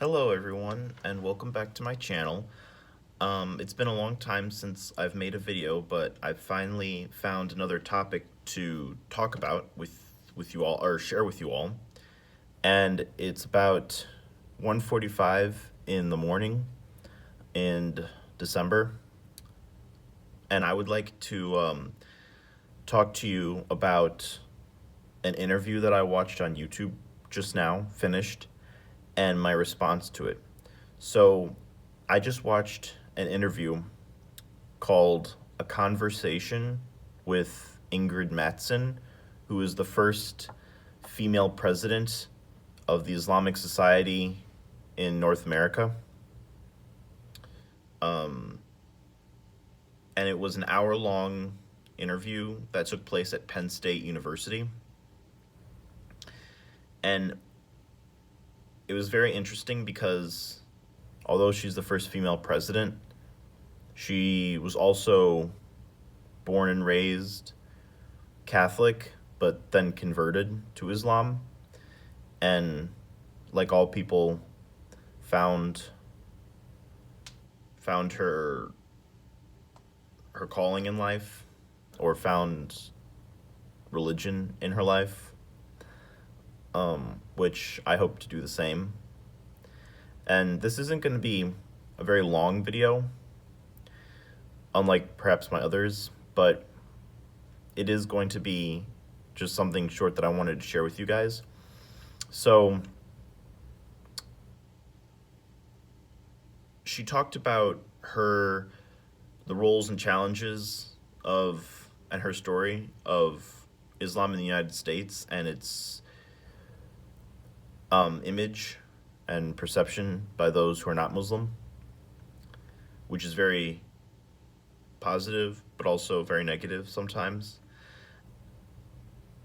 Hello everyone, and welcome back to my channel. It's been a long time since I've made a video, but I've finally found another topic to talk about with you all, or share with you all. And it's about 1:45 in the morning in December. And I would like to talk to you about an interview that I watched on YouTube just now, finished, and my response to it. So I just watched an interview called A Conversation with Ingrid Mattson, who is the first female president of the Islamic Society in North America. And it was an hour-long interview that took place at Penn State University. And it was very interesting because although she's the first female president, she was also born and raised Catholic, but then converted to Islam. And like all people, found her calling in life, or found religion in her life, which I hope to do the same. And this isn't going to be a very long video, unlike perhaps my others, but it is going to be just something short that I wanted to share with you guys. So she talked about the roles and challenges and her story of Islam in the United States and its image and perception by those who are not Muslim, which is very positive, but also very negative sometimes.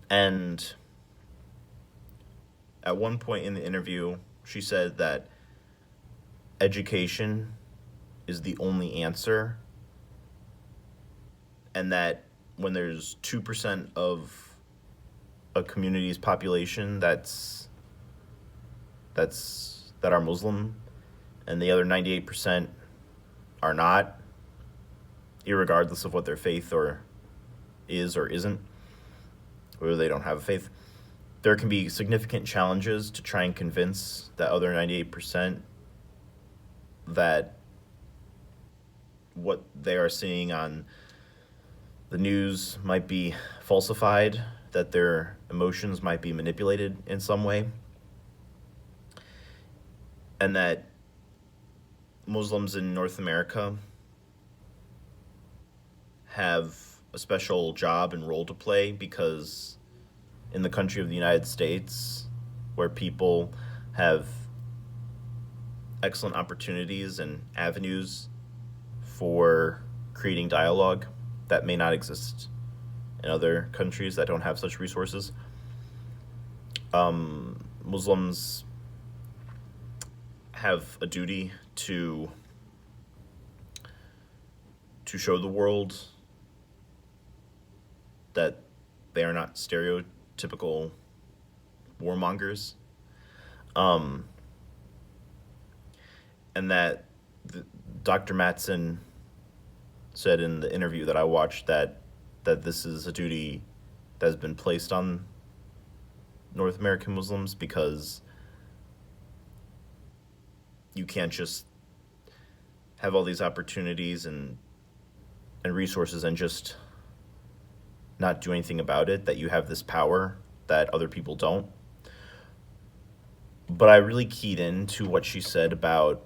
And at one point in the interview, she said that education is the only answer, and that when there's 2% of a community's population that are Muslim, and the other 98% are not, irregardless of what their faith is or isn't, or they don't have a faith, there can be significant challenges to try and convince that other 98% that what they are seeing on the news might be falsified, that their emotions might be manipulated in some way, and that Muslims in North America have a special job and role to play, because in the country of the United States, where people have excellent opportunities and avenues for creating dialogue that may not exist in other countries that don't have such resources, Muslims have a duty to show the world that they are not stereotypical warmongers, and that Dr. Mattson said in the interview that I watched that this is a duty that has been placed on North American Muslims, because you can't just have all these opportunities and resources and just not do anything about it, that you have this power that other people don't. But I really keyed into what she said about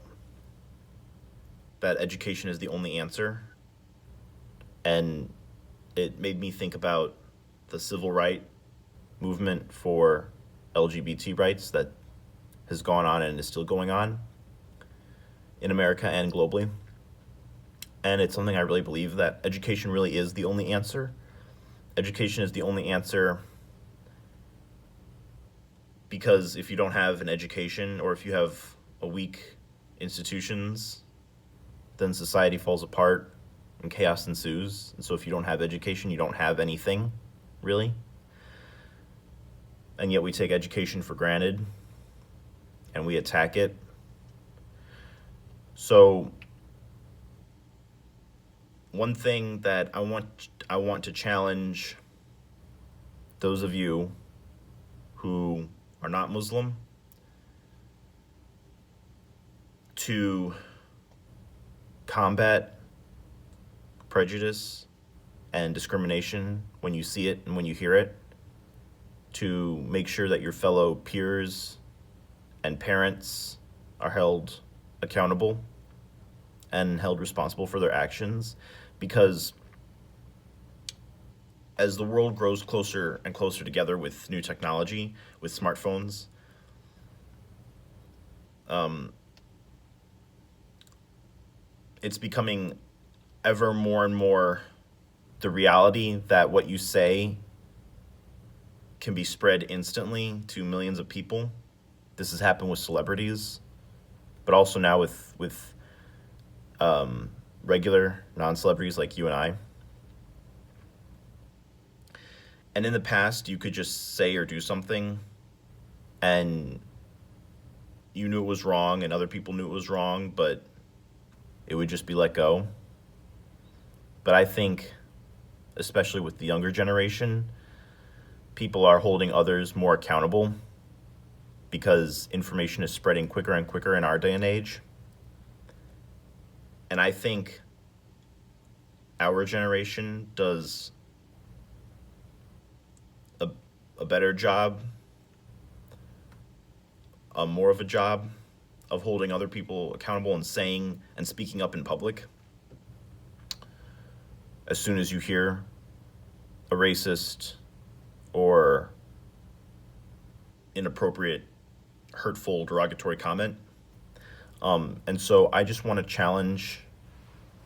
that education is the only answer, and it made me think about the civil rights movement for LGBT rights that has gone on and is still going on in America and globally. And it's something I really believe, that education really is the only answer. Education is the only answer because if you don't have an education, or if you have a weak institutions, then society falls apart and chaos ensues. And so if you don't have education, you don't have anything, really. And yet we take education for granted and we attack it So one thing that I want to challenge those of you who are not Muslim to combat prejudice and discrimination when you see it and when you hear it, to make sure that your fellow peers and parents are held accountable and held responsible for their actions, because as the world grows closer and closer together with new technology, with smartphones, it's becoming ever more and more the reality that what you say can be spread instantly to millions of people. This has happened with celebrities, but also now with regular non-celebrities like you and I. And in the past, you could just say or do something, and you knew it was wrong, and other people knew it was wrong, but it would just be let go. But I think, especially with the younger generation, people are holding others more accountable because information is spreading quicker and quicker in our day and age. And I think our generation does a better job, more of a job of holding other people accountable and saying and speaking up in public. As soon as you hear a racist or inappropriate, hurtful, derogatory comment. And so I just want to challenge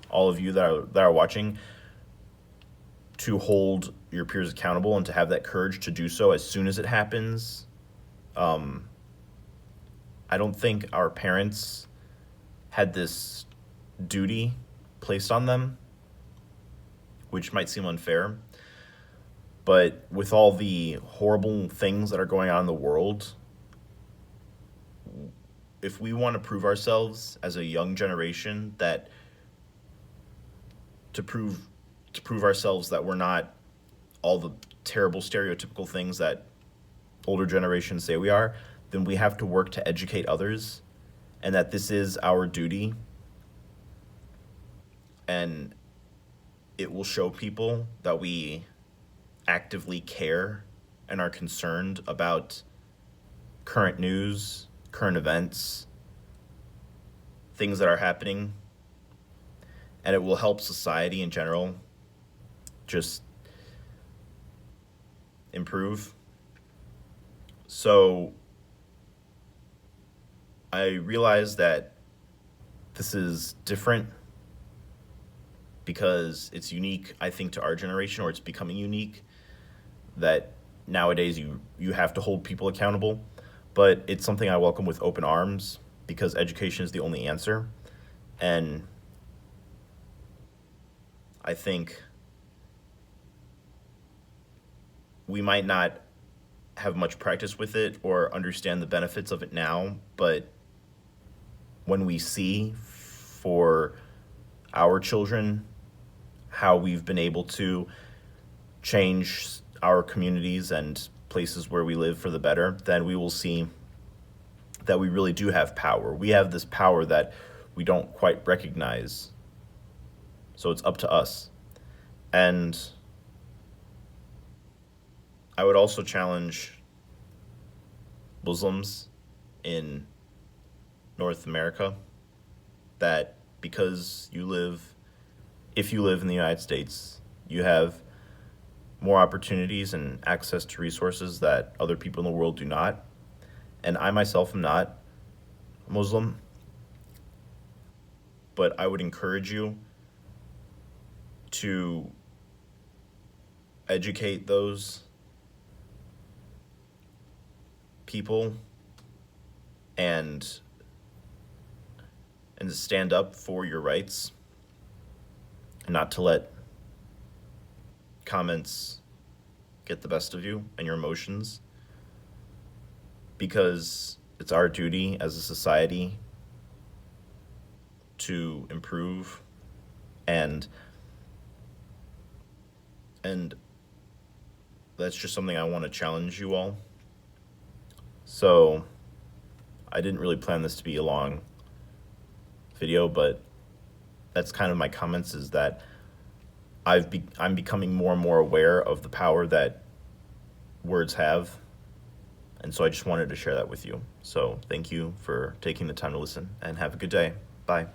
all of you that are watching to hold your peers accountable and to have that courage to do so as soon as it happens. I don't think our parents had this duty placed on them, which might seem unfair. But with all the horrible things that are going on in the world, if we want to prove ourselves as a young generation, that to prove ourselves that we're not all the terrible stereotypical things that older generations say we are, then we have to work to educate others, and that this is our duty, and it will show people that we actively care and are concerned about current news, current events, things that are happening, and it will help society in general just improve. So I realize that this is different because it's unique, I think, to our generation, or it's becoming unique, that nowadays you have to hold people accountable. But it's something I welcome with open arms, because education is the only answer. And I think we might not have much practice with it or understand the benefits of it now, but when we see for our children how we've been able to change our communities and places where we live for the better, then we will see that we really do have power. We have this power that we don't quite recognize. So it's up to us. And I would also challenge Muslims in North America that because if you live in the United States, you have more opportunities and access to resources that other people in the world do not. And I myself am not Muslim, but I would encourage you to educate those people and to stand up for your rights, and not to let comments get the best of you and your emotions, because it's our duty as a society to improve, and that's just something I want to challenge you all. So I didn't really plan this to be a long video, but that's kind of my comments, is that I'm becoming more and more aware of the power that words have, and so I just wanted to share that with you. So thank you for taking the time to listen, and have a good day. Bye.